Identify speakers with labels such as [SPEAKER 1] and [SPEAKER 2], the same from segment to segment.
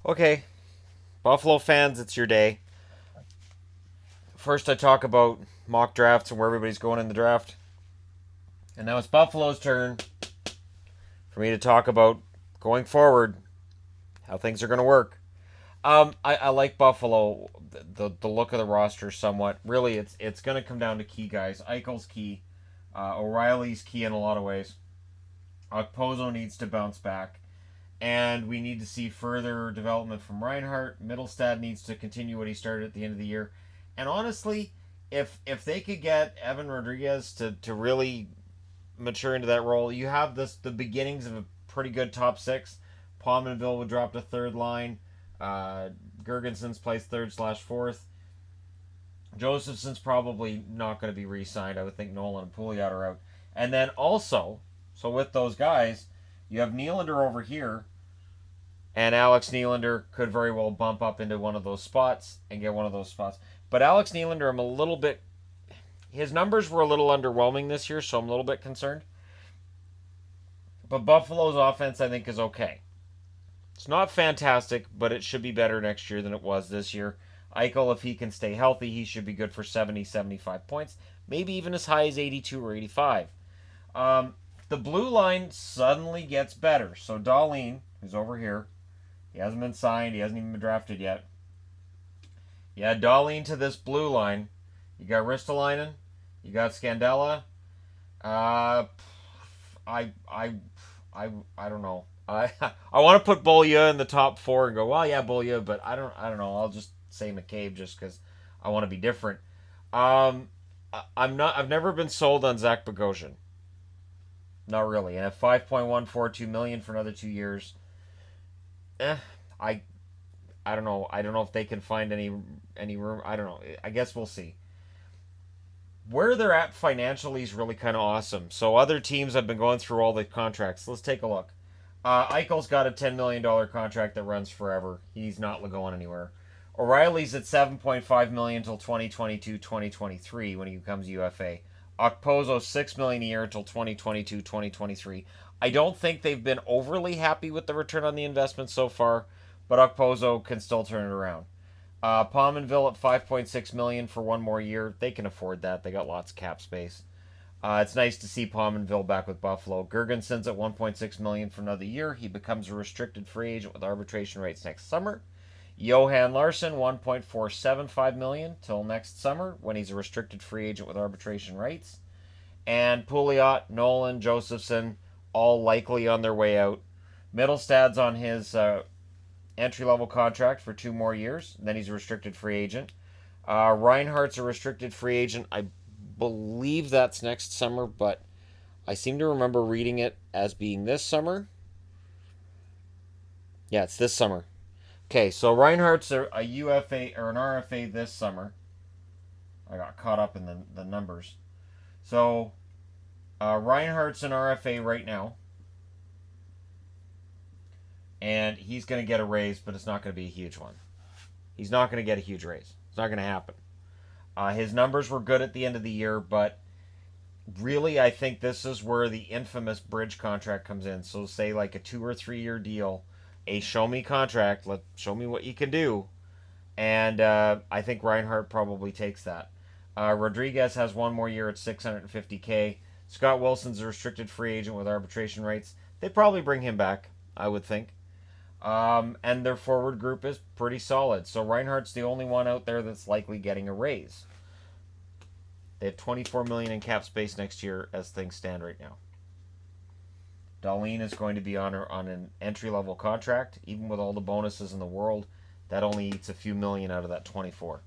[SPEAKER 1] Okay, Buffalo fans, it's your day. First, I talk about mock drafts and where everybody's going in the draft. And now it's Buffalo's turn for me to talk about going forward, how things are going to work. I like Buffalo, the look of the roster somewhat. Really, it's going to come down to key guys. Eichel's key. O'Reilly's key in a lot of ways. Okposo needs to bounce back. And we need to see further development from Reinhardt. Middlestad needs to continue what he started at the end of the year. And honestly, if they could get Evan Rodriguez to really mature into that role, you have the beginnings of a pretty good top six. Pominville would drop to third line. Uh, Gergensons plays third slash fourth. Josephson's probably not going to be re-signed. I would think Nolan and Pouliot are out. And then also, so with those guys, you have Nylander over here, and Alex Nylander could very well bump up into one of those spots and get one of those spots. But Alex Nylander, I'm a little bit. His numbers were a little underwhelming this year, so I'm a little bit concerned. But Buffalo's offense, I think, is okay. It's not fantastic, but it should be better next year than it was this year. Eichel, if he can stay healthy, he should be good for 70, 75 points, maybe even as high as 82 or 85. The blue line suddenly gets better. So Dahlin, who's over here, he hasn't been signed, he hasn't even been drafted yet. You add Dahlin to this blue line. You got Ristolainen, you got Scandella. Uh, I, I, I don't know. I want to put Bolya in the top four and go, well, yeah, Bolya, but I don't know. I'll just say McCabe just because I want to be different. I'm not. I've never been sold on Zach Bogosian. Not really. And at 5.142 million for another 2 years, eh, I I don't know. I don't know if they can find any room. I don't know. I guess we'll see. Where they're at financially is really kind of awesome. So other teams have been going through all the contracts. Let's take a look. Eichel's got a $10 million contract that runs forever. He's not going anywhere. O'Reilly's at 7.5 million until 2022-2023 when he becomes UFA. Okpozo 6 million a year until 2022-2023. I don't think they've been overly happy with the return on the investment so far, but Okpozo can still turn it around. Pominville at 5.6 million for one more year. They can afford that. They got lots of cap space. It's nice to see Pominville back with Buffalo. Gergensons at 1.6 million for another year. He becomes a restricted free agent with arbitration rights next summer. Johan Larsson 1.475 million till next summer when he's a restricted free agent with arbitration rights. And Pouliot, Nolan, Josephson all likely on their way out. Middlestad's on his entry level contract for 2 more years. Then he's a restricted free agent. Reinhardt's a restricted free agent. I believe that's next summer, but I seem to remember reading it as being this summer. Yeah, it's this summer. Okay, so Reinhardt's a UFA or an RFA this summer. I got caught up in the numbers. So Reinhardt's an RFA right now, and he's going to get a raise, but it's not going to be a huge one. He's not going to get a huge raise. It's not going to happen. His numbers were good at the end of the year, but really, I think this is where the infamous bridge contract comes in. So, say like a 2 or 3 year deal, a show me contract. Show me what you can do, and I think Reinhardt probably takes that. Rodriguez has one more year at 650K. Scott Wilson's a restricted free agent with arbitration rights. They'd probably bring him back, I would think. And their forward group is pretty solid. So Reinhardt's the only one out there that's likely getting a raise. They have 24 million in cap space next year as things stand right now. Dahlin is going to be on an entry level contract, even with all the bonuses in the world. That only eats a few million out of that 24.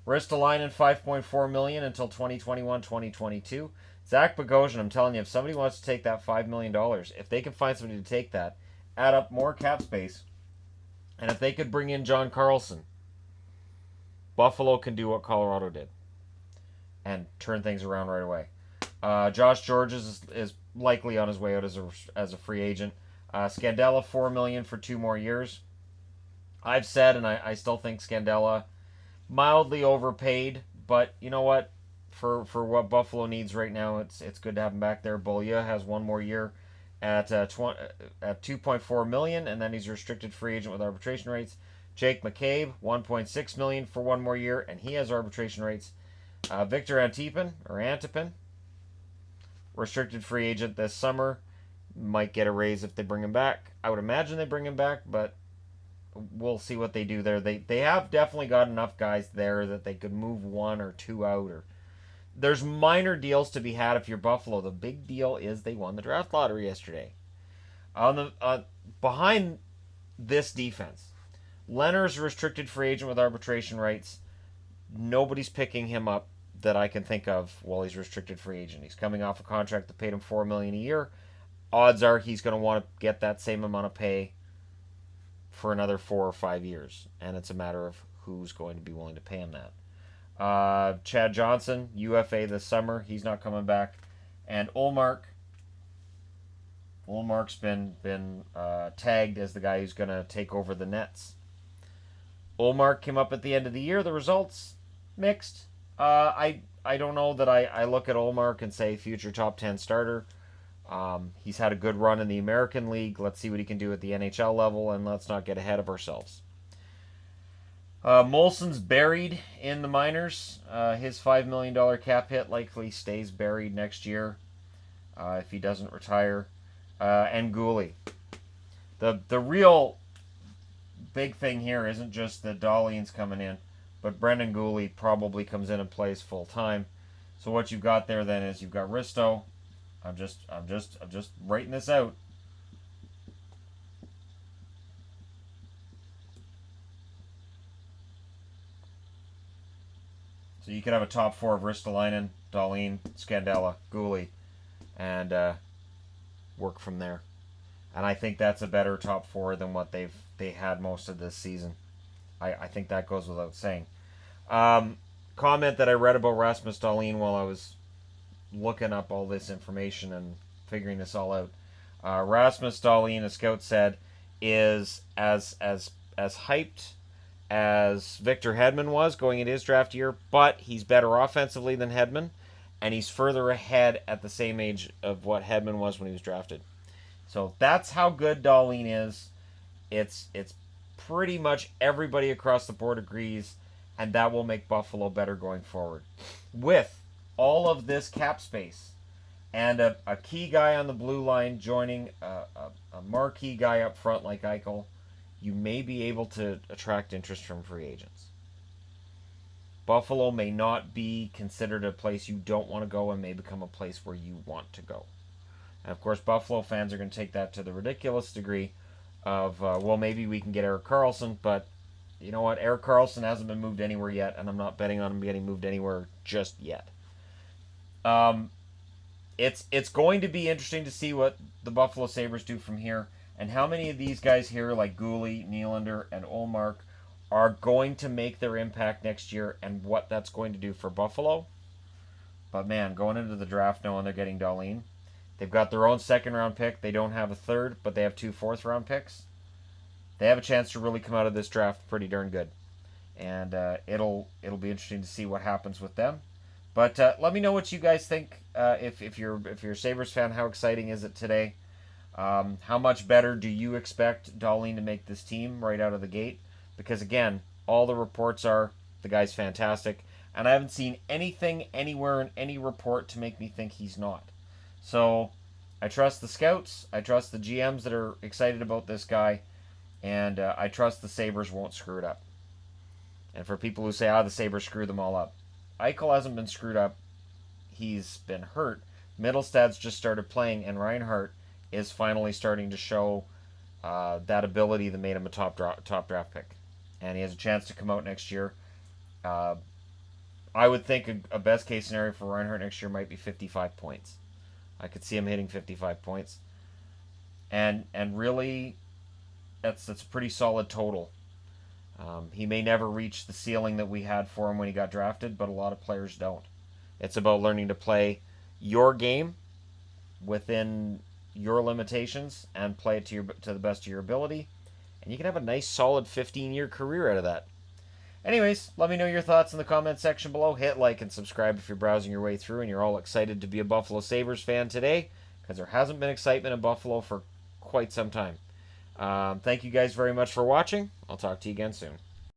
[SPEAKER 1] Ristolainen 5.4 million until 2021-2022. Zach Bogosian, I'm telling you, if somebody wants to take that $5 million, if they can find somebody to take that, add up more cap space, and if they could bring in John Carlson, Buffalo can do what Colorado did and turn things around right away. Josh Georges is likely on his way out as a free agent. Scandella $4 million for 2 more years. I've said, and I still think Scandella mildly overpaid, but you know what? For what Buffalo needs right now, it's good to have him back there. Bolya has one more year. at 2.4 million, and then he's a restricted free agent with arbitration rights. Jake McCabe, 1.6 million for one more year, and he has arbitration rights. Victor Antipin, restricted free agent this summer, might get a raise if they bring him back. I would imagine they bring him back, but we'll see what they do there. They have definitely got enough guys there that they could move one or two out, or there's minor deals to be had if you're Buffalo. The big deal is they won the draft lottery yesterday. On the behind this defense, Leonard's a restricted free agent with arbitration rights. Nobody's picking him up that I can think of while he's restricted free agent. He's coming off a contract that paid him $4 million a year. Odds are he's going to want to get that same amount of pay for another 4 or 5 years, and it's a matter of who's going to be willing to pay him that. Chad Johnson, UFA this summer. He's not coming back. And Ullmark's been tagged as the guy who's going to take over the Nets. Ullmark came up at the end of the year. The results, mixed. I don't know that I look at Ullmark and say future top 10 starter. He's had a good run in the American League. Let's see what he can do at the NHL level, and let's not get ahead of ourselves. Molson's buried in the minors. His $5 million cap hit likely stays buried next year if he doesn't retire. And Gooley. The real big thing here isn't just that Dahlin's coming in, but Brendan Gooley probably comes in and plays full time. So what you've got there then is you've got Risto. I'm just writing this out. So you could have a top four of Ristolainen, Dahlin, Scandella, Gooley, and work from there. And I think that's a better top four than what they had most of this season. I think that goes without saying. Comment that I read about Rasmus Dahlin while I was looking up all this information and figuring this all out. Rasmus Dahlin, a scout said, is as hyped as Victor Hedman was going into his draft year, but he's better offensively than Hedman, and he's further ahead at the same age of what Hedman was when he was drafted. So that's how good Dahlin is. It's pretty much everybody across the board agrees, and that will make Buffalo better going forward. With all of this cap space and a key guy on the blue line joining a marquee guy up front like Eichel, you may be able to attract interest from free agents. Buffalo may not be considered a place you don't want to go and may become a place where you want to go. And of course, Buffalo fans are going to take that to the ridiculous degree of, well, maybe we can get Erik Karlsson, but you know what? Erik Karlsson hasn't been moved anywhere yet, and I'm not betting on him getting moved anywhere just yet. It's going to be interesting to see what the Buffalo Sabres do from here, and how many of these guys here, like Gooley, Nylander, and Ullmark, are going to make their impact next year, and what that's going to do for Buffalo. But man, going into the draft knowing they're getting Dahlin, they've got their own second-round pick. They don't have a third, but they have 2 fourth-round picks. They have a chance to really come out of this draft pretty darn good, and it'll be interesting to see what happens with them. But let me know what you guys think. If you're a Sabres fan, how exciting is it today? How much better do you expect Dahlin to make this team right out of the gate? Because again, all the reports are the guy's fantastic, and I haven't seen anything anywhere in any report to make me think he's not. So I trust the scouts. I trust the GMs that are excited about this guy. And I trust the Sabres won't screw it up. And for people who say, the Sabres screwed them all up, Eichel hasn't been screwed up. He's been hurt. Middlestad's just started playing, and Reinhart is finally starting to show that ability that made him a top draft pick. And he has a chance to come out next year. I would think a best case scenario for Reinhart next year might be 55 points. I could see him hitting 55 points. And really, that's a pretty solid total. He may never reach the ceiling that we had for him when he got drafted, but a lot of players don't. It's about learning to play your game within your limitations and play it to the best of your ability, and you can have a nice solid 15-year career out of that. Anyways, let me know your thoughts in the comment section below. Hit like and subscribe if you're browsing your way through and you're all excited to be a Buffalo Sabres fan today, because there hasn't been excitement in Buffalo for quite some time. Thank you guys very much for watching. I'll talk to you again soon.